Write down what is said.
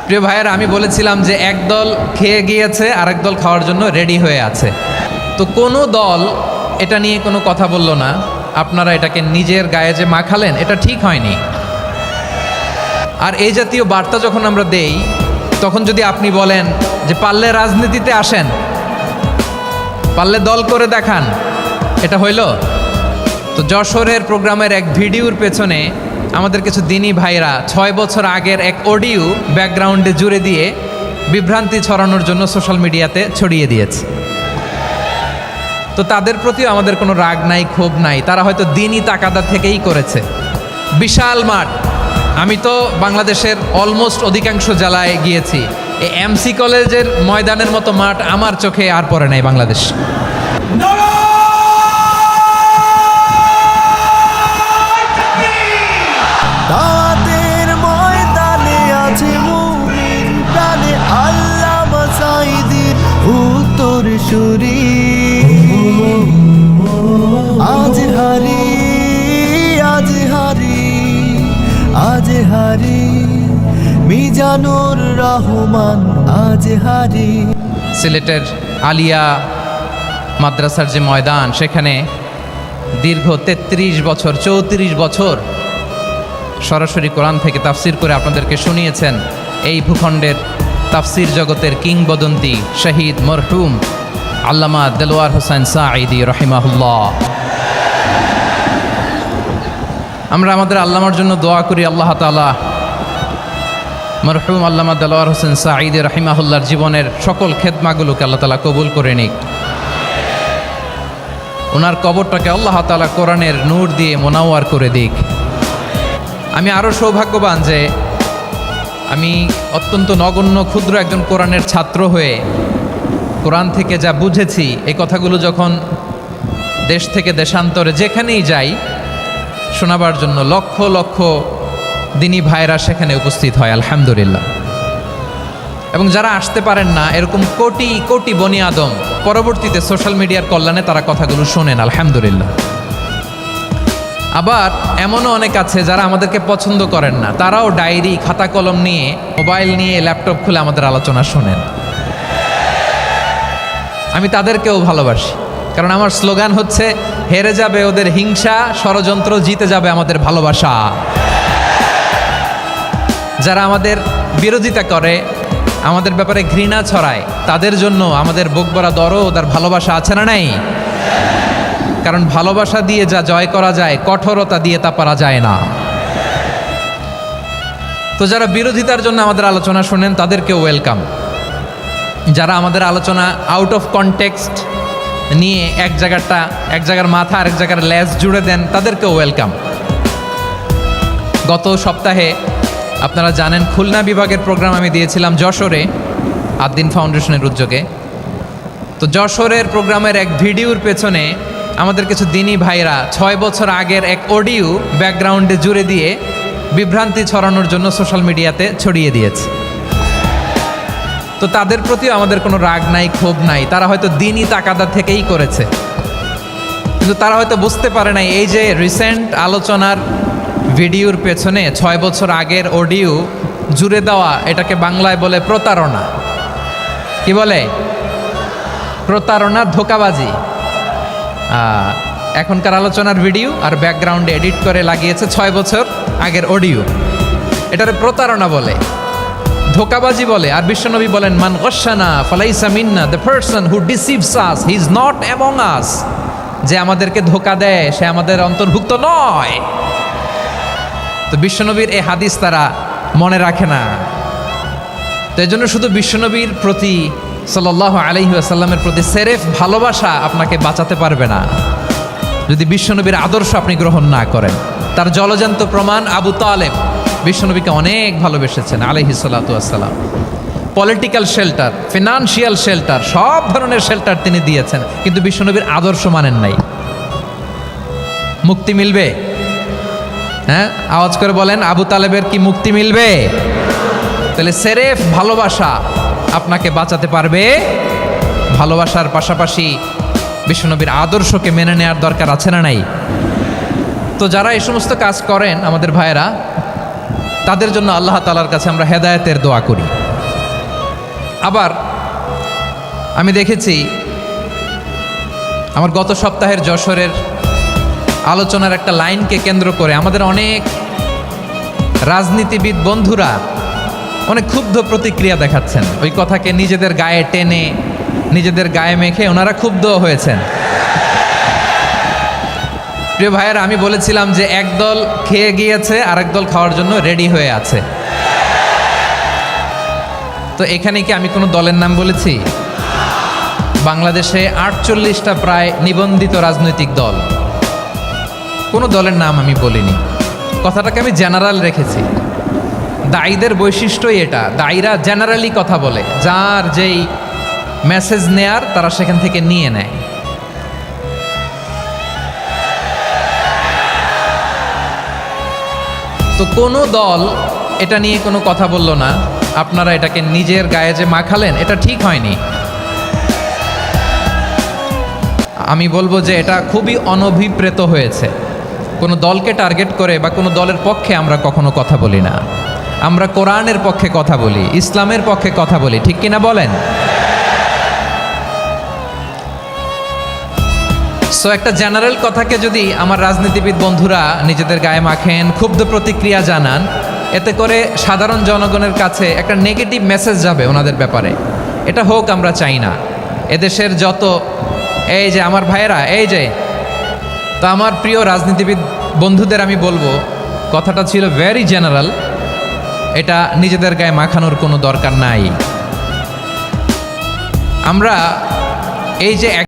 প্রিয় ভাইয়েরা, আমি বলেছিলাম যে এক দল খেয়ে গিয়েছে, আরেক দল খাওয়ার জন্য রেডি হয়ে আছে। তো কোনো দল এটা নিয়ে কোনো কথা বলল না। আপনারা এটাকে নিজের গায়ে যে মাখালেন, এটা ঠিক হয়নি। আর এই জাতীয় বার্তা যখন আমরা দেই, তখন যদি আপনি বলেন যে পারলে রাজনীতিতে আসেন, পারলে দল করে দেখান, এটা হইল? তো যশোরের প্রোগ্রামের এক ভিডিওর পেছনে আমাদের কিছু দিনী ভাইরা 6 বছর আগের এক অডিও ব্যাকগ্রাউন্ডে জুড়ে দিয়ে বিভ্রান্তি ছড়ানোর জন্য সোশ্যাল মিডিয়াতে ছড়িয়ে দিয়েছে। তো তাদের প্রতিও আমাদের কোনো রাগ নাই, ক্ষোভ নাই। তারা হয়তো দিনই তাকাদা থেকেই করেছে। বিশাল মাঠ, আমি তো বাংলাদেশের অলমোস্ট অধিকাংশ জেলায় গিয়েছি। এই এমসি কলেজের ময়দানের মতো মাঠ আমার চোখে আর পড়ে নাই বাংলাদেশ। দাওয়াতের ময়দানে আছে মুমিন প্রাণে আল্লামা সাঈদীর উত্তরসূরি। আজ হারি আজ হারি আজ হারি মিজানুর রহমান আজ হারি। সিলেটের আলিয়া মাদ্রাসার যে ময়দান, সেখানে দীর্ঘ 33 বছর 34 বছর সরাসরি কোরআন থেকে তাফসির করে আপনাদেরকে শুনিয়েছেন এই ভূখণ্ডের তাফসির জগতের কিংবদন্তি শহীদ মরহুম আল্লামা দেলোয়ার হোসেন সাঈদী রহিমাহুল্লাহ। আমরা আমাদের আল্লামার জন্য দোয়া করি, আল্লাহ তাআলা মরহুম আল্লামা দেলোয়ার হোসেন সাঈদী রহিমাহুল্লাহর জীবনের সকল খেদমাগুলোকে আল্লাহ তাআলা কবুল করে নিক। ওনার কবরটাকে আল্লাহ তাআলা কোরআনের নূর দিয়ে মোনাওয়ার করে দিক। আমি আরও সৌভাগ্যবান যে আমি অত্যন্ত নগণ্য ক্ষুদ্র একজন কোরআনের ছাত্র হয়ে কোরআন থেকে যা বুঝেছি, এই কথাগুলো যখন দেশ থেকে দেশান্তরে যেখানেই যাই শোনাবার জন্য লক্ষ লক্ষ দিনী ভাইরা সেখানে উপস্থিত হয়, আলহামদুলিল্লাহ। এবং যারা আসতে পারেন না, এরকম কোটি কোটি বনি আদম পরবর্তীতে সোশ্যাল মিডিয়ার কল্যাণে তারা কথাগুলো শোনেন, আলহামদুলিল্লাহ। আবার এমনও অনেক আছে যারা আমাদেরকে পছন্দ করেন না, তারাও ডায়েরি খাতা কলম নিয়ে, মোবাইল নিয়ে, ল্যাপটপ খুলে আমাদের আলোচনা শোনেন। আমি তাদেরকেও ভালোবাসি, কারণ আমার স্লোগান হচ্ছে হেরে যাবে ওদের হিংসা, ষড়যন্ত্র, জিতে যাবে আমাদের ভালোবাসা। যারা আমাদের বিরোধিতা করে, আমাদের ব্যাপারে ঘৃণা ছড়ায়, তাদের জন্য আমাদের বুক ভরা দরদ আর ভালোবাসা আছে না নাই? কারণ ভালোবাসা দিয়ে যা জয় করা যায়, কঠোরতা দিয়ে তা পারা যায় না। তো যারা বিরোধিতার জন্য আমাদের আলোচনা শোনেন, তাদেরকেও ওয়েলকাম। যারা আমাদের আলোচনা আউট অফ কনটেক্সট নিয়ে এক জায়গার মাথা আরেক জায়গার লেজ জুড়ে দেন, তাদেরকেও ওয়েলকাম। গত সপ্তাহে আপনারা জানেন খুলনা বিভাগের প্রোগ্রাম আমি দিয়েছিলাম যশোরে আদ্দিন ফাউন্ডেশনের উদ্যোগে। তো যশোরের প্রোগ্রামের এক ভিডিওর পেছনে আমাদের কিছু দিনী ভাইরা 6 বছর আগের এক অডিও ব্যাকগ্রাউন্ডে জুড়ে দিয়ে বিভ্রান্তি ছড়ানোর জন্য সোশ্যাল মিডিয়াতে ছড়িয়ে দিয়েছে। তো তাদের প্রতিও আমাদের কোনো রাগ নাই, ক্ষোভ নাই। তারা হয়তো দিনই তাকাদা থেকেই করেছে, কিন্তু তারা হয়তো বুঝতে পারে নাই এই যে রিসেন্ট আলোচনার ভিডিওর পেছনে 6 বছর আগের অডিও জুড়ে দেওয়া, এটাকে বাংলায় বলে প্রতারণা। কি বলে? প্রতারণা, ধোঁকাবাজি। এখনকার আলোচনার ভিডিও আর ব্যাকগ্রাউন্ডে এডিট করে লাগিয়েছে 6 বছর আগের অডিও। এটারে প্রতারণা বলে, ধোঁকাবাজি বলে। আর বিশ্বনবী বলেন, মান গশানা ফালাইসা মিন্না, the person who deceives us he is not among us. যে আমাদেরকে ধোঁকা দেয়, সে আমাদের অন্তর্ভুক্ত নয়। তো বিশ্বনবীর এই হাদিস তারা মনে রাখে না। তো এই জন্য শুধু বিশ্বনবীর প্রতি সাল্লাল্লাহু আলাইহি ওয়াসাল্লামের প্রতি সেরেফ ভালোবাসা আপনাকে বাঁচাতে পারবে না যদি বিশ্বনবীর আদর্শ আপনি গ্রহণ না করেন। তার জলজান্ত প্রমাণ আবু তালেব বিশ্বনবীকে অনেক ভালোবেসেছেন আলাইহিস সালাতু ওয়াসসালাম। পলিটিক্যাল শেল্টার, ফিনান্সিয়াল শেল্টার, সব ধরনের শেল্টার তিনি দিয়েছেন, কিন্তু বিশ্বনবীর আদর্শ মানেন নাই। মুক্তি মিলবে? হ্যাঁ, আওয়াজ করে বলেন, আবু তালেবের কি মুক্তি মিলবে? তাহলে সেরেফ ভালোবাসা আপনাকে বাঁচাতে পারবে। ভালোবাসার পাশাপাশি বিশ্বনবীর আদর্শকে মেনে নেওয়ার দরকার আছে না নাই? তো যারা এই সমস্ত কাজ করেন আমাদের ভাইয়েরা, তাদের জন্য আল্লাহ তাআলার কাছে আমরা হেদায়েতের দোয়া করি। আবার আমি দেখেছি আমার গত সপ্তাহের যশোরের আলোচনার একটা লাইনকে কেন্দ্র করে আমাদের অনেক রাজনীতিবিদ বন্ধুরা অনেক ক্ষুব্ধ প্রতিক্রিয়া দেখাচ্ছেন। ওই কথাকে নিজেদের গায়ে টেনে নিজেদের গায়ে মেখে ওনারা ক্ষুব্ধ হয়েছেন। প্রিয় ভাইয়েরা, আমি বলেছিলাম যে একদল খেয়ে গিয়েছে আরেক দল খাওয়ার জন্য রেডি হয়ে আছে। তো এখানে কি আমি কোনো দলের নাম বলেছি? বাংলাদেশে 48টা প্রায় নিবন্ধিত রাজনৈতিক দল, কোনো দলের নাম আমি বলিনি। কথাটাকে আমি জেনারেল রেখেছি। দায়ীদের বৈশিষ্ট্যই এটা, দায়ীরা জেনারেলি কথা বলে, যার যেই মেসেজ নেয়ার তারা সেখান থেকে নিয়ে নেয়। তো কোনো দল এটা নিয়ে কোনো কথা বলল না, আপনারা এটাকে নিজের গায়ে যে মাখালেন এটা ঠিক হয়নি। আমি বলবো যে এটা খুবই অনভিপ্রেত হয়েছে। কোনো দলকে টার্গেট করে বা কোনো দলের পক্ষে আমরা কখনো কথা বলি না। আমরা কোরআনের পক্ষে কথা বলি, ইসলামের পক্ষে কথা বলি, ঠিক কিনা বলেন? সো একটা জেনারেল কথাকে যদি আমার রাজনীতিবিদ বন্ধুরা নিজেদের গায়ে মাখেন, ক্ষুব্ধ প্রতিক্রিয়া জানান, এতে করে সাধারণ জনগণের কাছে একটা নেগেটিভ মেসেজ যাবে ওনাদের ব্যাপারে। এটা হোক আমরা চাই না। এদেশের যত এই যে আমার ভাইয়েরা, এই যে তো আমার প্রিয় রাজনীতিবিদ বন্ধুদের আমি বলবো, কথাটা ছিল ভেরি জেনারেল, এটা নিজেদের গায়ে মাখানোর কোনো দরকার নাই। আমরা এই যে